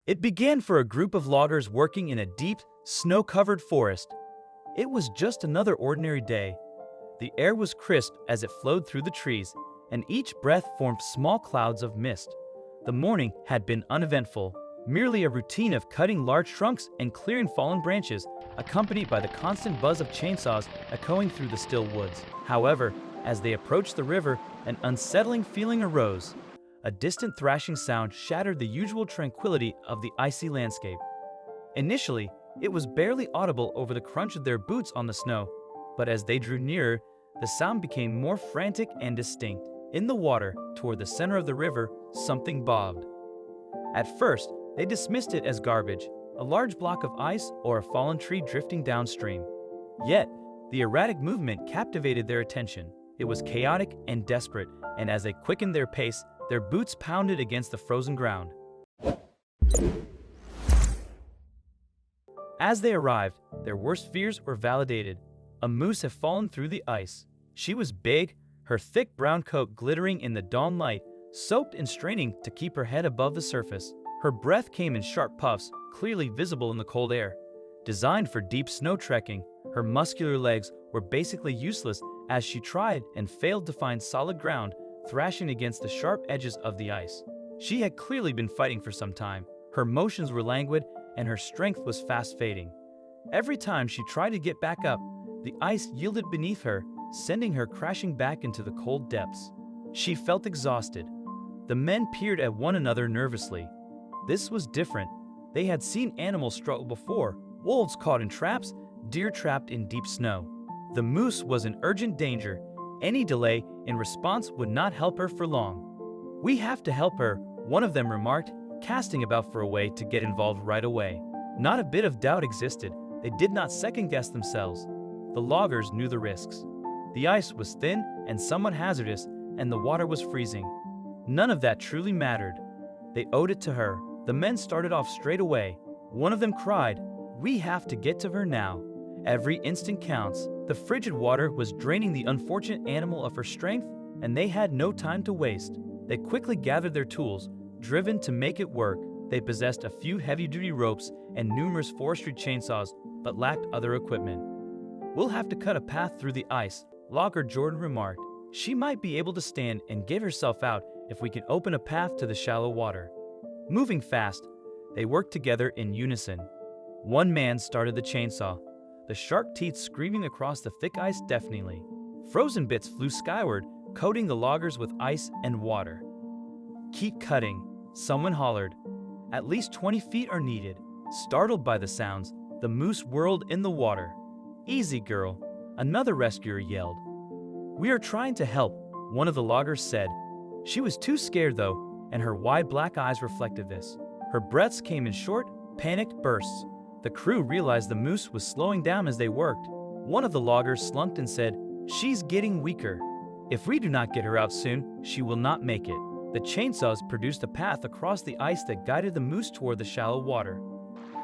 It began for a group of loggers working in a deep, snow-covered forest. It was just another ordinary day. The air was crisp as it flowed through the trees, and each breath formed small clouds of mist. The morning had been uneventful, merely a routine of cutting large trunks and clearing fallen branches, accompanied by the constant buzz of chainsaws echoing through the still woods. However, as they approached the river, an unsettling feeling arose. A distant thrashing sound shattered the usual tranquility of the icy landscape. Initially, it was barely audible over the crunch of their boots on the snow, but as they drew nearer, the sound became more frantic and distinct. In the water, toward the center of the river, something bobbed. At first, they dismissed it as garbage, a large block of ice or a fallen tree drifting downstream. Yet, the erratic movement captivated their attention. It was chaotic and desperate, and as they quickened their pace, their boots pounded against the frozen ground. As they arrived, their worst fears were validated. A moose had fallen through the ice. She was big, her thick brown coat glittering in the dawn light, soaked and straining to keep her head above the surface. Her breath came in sharp puffs, clearly visible in the cold air. Designed for deep snow trekking, her muscular legs were basically useless as she tried and failed to find solid ground, thrashing against the sharp edges of the ice. She had clearly been fighting for some time. Her motions were languid and her strength was fast fading. Every time she tried to get back up, the ice yielded beneath her, sending her crashing back into the cold depths. She felt exhausted. The men peered at one another nervously. This was different. They had seen animals struggle before, wolves caught in traps, deer trapped in deep snow. The moose was in urgent danger. Any delay in response would not help her for long. "We have to help her," one of them remarked, casting about for a way to get involved right away. Not a bit of doubt existed. They did not second-guess themselves. The loggers knew the risks. The ice was thin and somewhat hazardous, and the water was freezing. None of that truly mattered. They owed it to her. The men started off straight away. One of them cried, "We have to get to her now. Every instant counts." The frigid water was draining the unfortunate animal of her strength, and they had no time to waste. They quickly gathered their tools, driven to make it work. They possessed a few heavy-duty ropes and numerous forestry chainsaws, but lacked other equipment. "We'll have to cut a path through the ice," Logger Jordan remarked. "She might be able to stand and get herself out if we can open a path to the shallow water." Moving fast, they worked together in unison. One man started the chainsaw, the sharp teeth screaming across the thick ice deafeningly. Frozen bits flew skyward, coating the loggers with ice and water. "Keep cutting," someone hollered. "At least 20 feet are needed." Startled by the sounds, the moose whirled in the water. "Easy, girl," another rescuer yelled. "We are trying to help," one of the loggers said. She was too scared though, and her wide black eyes reflected this. Her breaths came in short, panicked bursts. The crew realized the moose was slowing down as they worked. One of the loggers slumped and said, "She's getting weaker. If we do not get her out soon, she will not make it." The chainsaws produced a path across the ice that guided the moose toward the shallow water.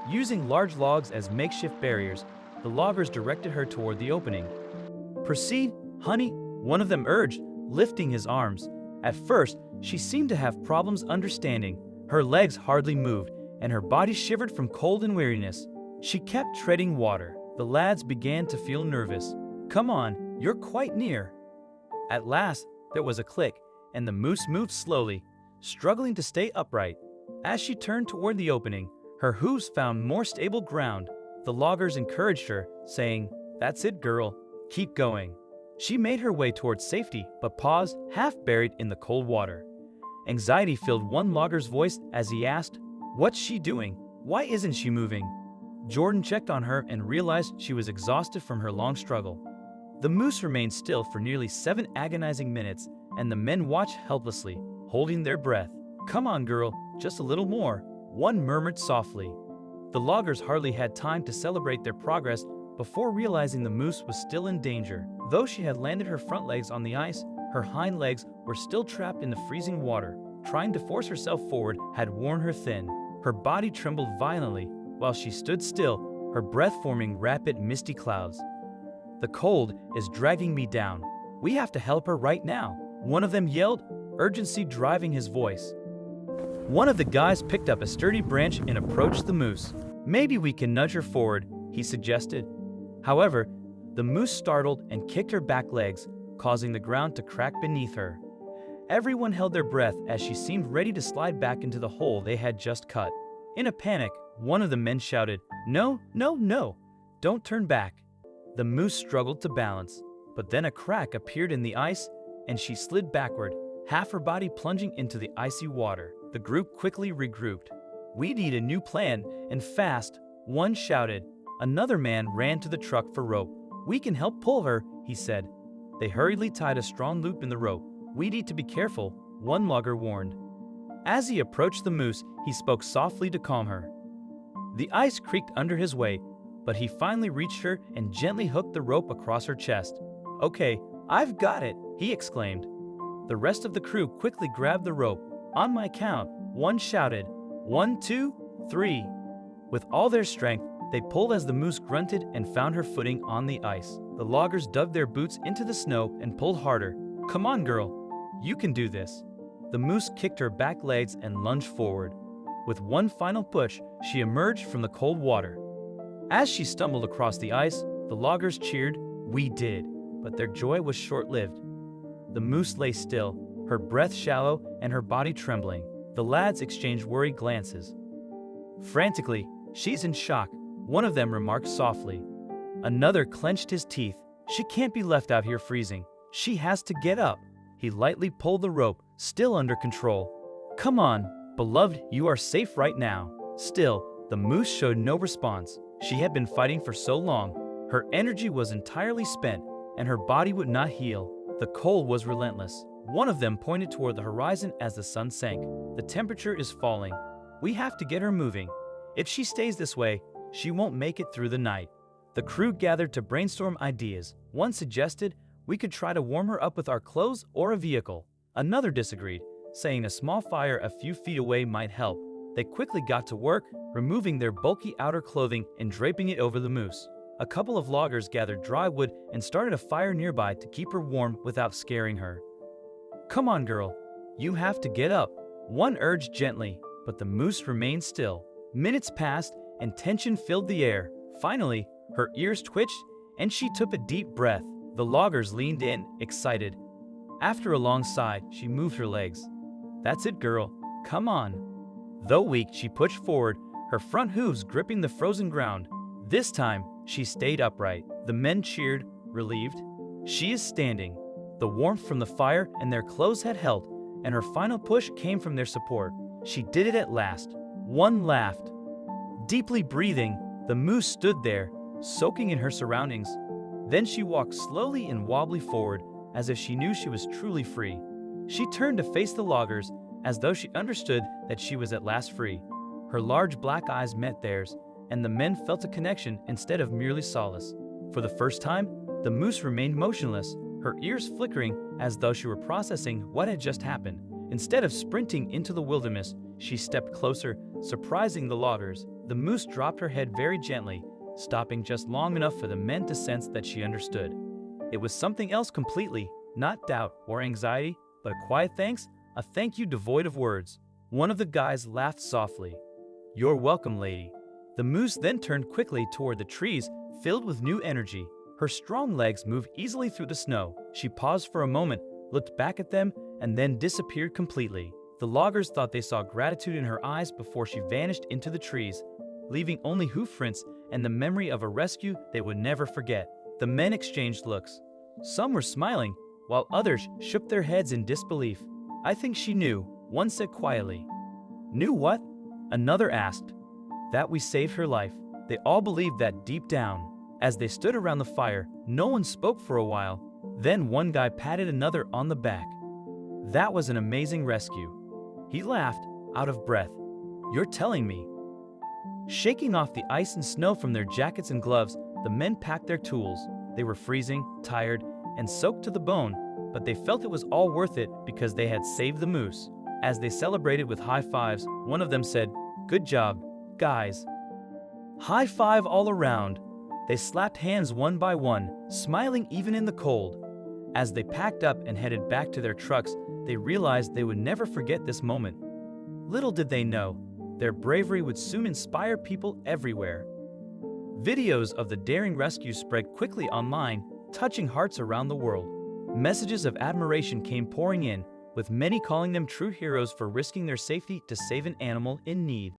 Using large logs as makeshift barriers, the loggers directed her toward the opening. "Proceed, honey," one of them urged, lifting his arms. At first, she seemed to have problems understanding. Her legs hardly moved, and her body shivered from cold and weariness. She kept treading water. The lads began to feel nervous. "Come on, you're quite near." At last, there was a click, and the moose moved slowly, struggling to stay upright. As she turned toward the opening, her hooves found more stable ground. The loggers encouraged her, saying, "That's it, girl. Keep going." She made her way towards safety, but paused, half buried in the cold water. Anxiety filled one logger's voice as he asked, "What's she doing? Why isn't she moving?" Jordan checked on her and realized she was exhausted from her long struggle. The moose remained still for nearly 7 agonizing minutes, and the men watched helplessly, holding their breath. "Come on, girl, just a little more," one murmured softly. The loggers hardly had time to celebrate their progress before realizing the moose was still in danger. Though she had landed her front legs on the ice, her hind legs were still trapped in the freezing water. Trying to force herself forward had worn her thin. Her body trembled violently while she stood still, her breath forming rapid misty clouds. "The cold is dragging me down. We have to help her right now," one of them yelled, urgency driving his voice. One of the guys picked up a sturdy branch and approached the moose. "Maybe we can nudge her forward," he suggested. However, the moose startled and kicked her back legs, causing the ground to crack beneath her. Everyone held their breath as she seemed ready to slide back into the hole they had just cut. In a panic, one of the men shouted, "No, no, no! Don't turn back!" The moose struggled to balance, but then a crack appeared in the ice and she slid backward, half her body plunging into the icy water. The group quickly regrouped. "We need a new plan, and fast," one shouted. Another man ran to the truck for rope. "We can help pull her," he said. They hurriedly tied a strong loop in the rope. "We need to be careful," one logger warned. As he approached the moose, he spoke softly to calm her. The ice creaked under his weight, but he finally reached her and gently hooked the rope across her chest. "Okay, I've got it," he exclaimed. The rest of the crew quickly grabbed the rope. "On my count," one shouted. 1, 2, 3. With all their strength, they pulled as the moose grunted and found her footing on the ice. The loggers dug their boots into the snow and pulled harder. "Come on, girl. You can do this." The moose kicked her back legs and lunged forward. With one final push, she emerged from the cold water. As she stumbled across the ice, the loggers cheered, "We did," but their joy was short-lived. The moose lay still, her breath shallow and her body trembling. The lads exchanged worried glances. Frantically, "She's in shock," one of them remarked softly. Another clenched his teeth. "She can't be left out here freezing. She has to get up." He lightly pulled the rope, still under control. "Come on, beloved, you are safe right now." Still, the moose showed no response. She had been fighting for so long. Her energy was entirely spent, and her body would not heal. The cold was relentless. One of them pointed toward the horizon as the sun sank. "The temperature is falling. We have to get her moving. If she stays this way, she won't make it through the night." The crew gathered to brainstorm ideas. One suggested, "We could try to warm her up with our clothes or a vehicle." Another disagreed, saying a small fire a few feet away might help. They quickly got to work, removing their bulky outer clothing and draping it over the moose. A couple of loggers gathered dry wood and started a fire nearby to keep her warm without scaring her. "Come on, girl. You have to get up," one urged gently, but the moose remained still. Minutes passed and tension filled the air. Finally, her ears twitched and she took a deep breath. The loggers leaned in, excited. After a long sigh, she moved her legs. "That's it, girl. Come on." Though weak, she pushed forward, her front hooves gripping the frozen ground. This time, she stayed upright. The men cheered, relieved. "She is standing." The warmth from the fire and their clothes had helped, and her final push came from their support. She did it at last. One laughed. Deeply breathing, the moose stood there, soaking in her surroundings. Then she walked slowly and wobbly forward, as if she knew she was truly free. She turned to face the loggers, as though she understood that she was at last free. Her large black eyes met theirs, and the men felt a connection instead of merely solace. For the first time, the moose remained motionless, her ears flickering as though she were processing what had just happened. Instead of sprinting into the wilderness, she stepped closer, surprising the loggers. The moose dropped her head very gently, stopping just long enough for the men to sense that she understood. It was something else completely, not doubt or anxiety, but a quiet thanks, a thank you devoid of words. One of the guys laughed softly. "You're welcome, lady." The moose then turned quickly toward the trees, filled with new energy. Her strong legs moved easily through the snow. She paused for a moment, looked back at them, and then disappeared completely. The loggers thought they saw gratitude in her eyes before she vanished into the trees, leaving only hoofprints and the memory of a rescue they would never forget. The men exchanged looks. Some were smiling, while others shook their heads in disbelief. "I think she knew," one said quietly. "Knew what?" another asked. "That we saved her life." They all believed that deep down. As they stood around the fire, no one spoke for a while. Then one guy patted another on the back. "That was an amazing rescue." He laughed, out of breath. "You're telling me?" Shaking off the ice and snow from their jackets and gloves, the men packed their tools. They were freezing, tired, and soaked to the bone, but they felt it was all worth it because they had saved the moose. As they celebrated with high fives, one of them said, "Good job, guys." High five all around. They slapped hands one by one, smiling even in the cold. As they packed up and headed back to their trucks, they realized they would never forget this moment. Little did they know, their bravery would soon inspire people everywhere. Videos of the daring rescue spread quickly online, touching hearts around the world. Messages of admiration came pouring in, with many calling them true heroes for risking their safety to save an animal in need.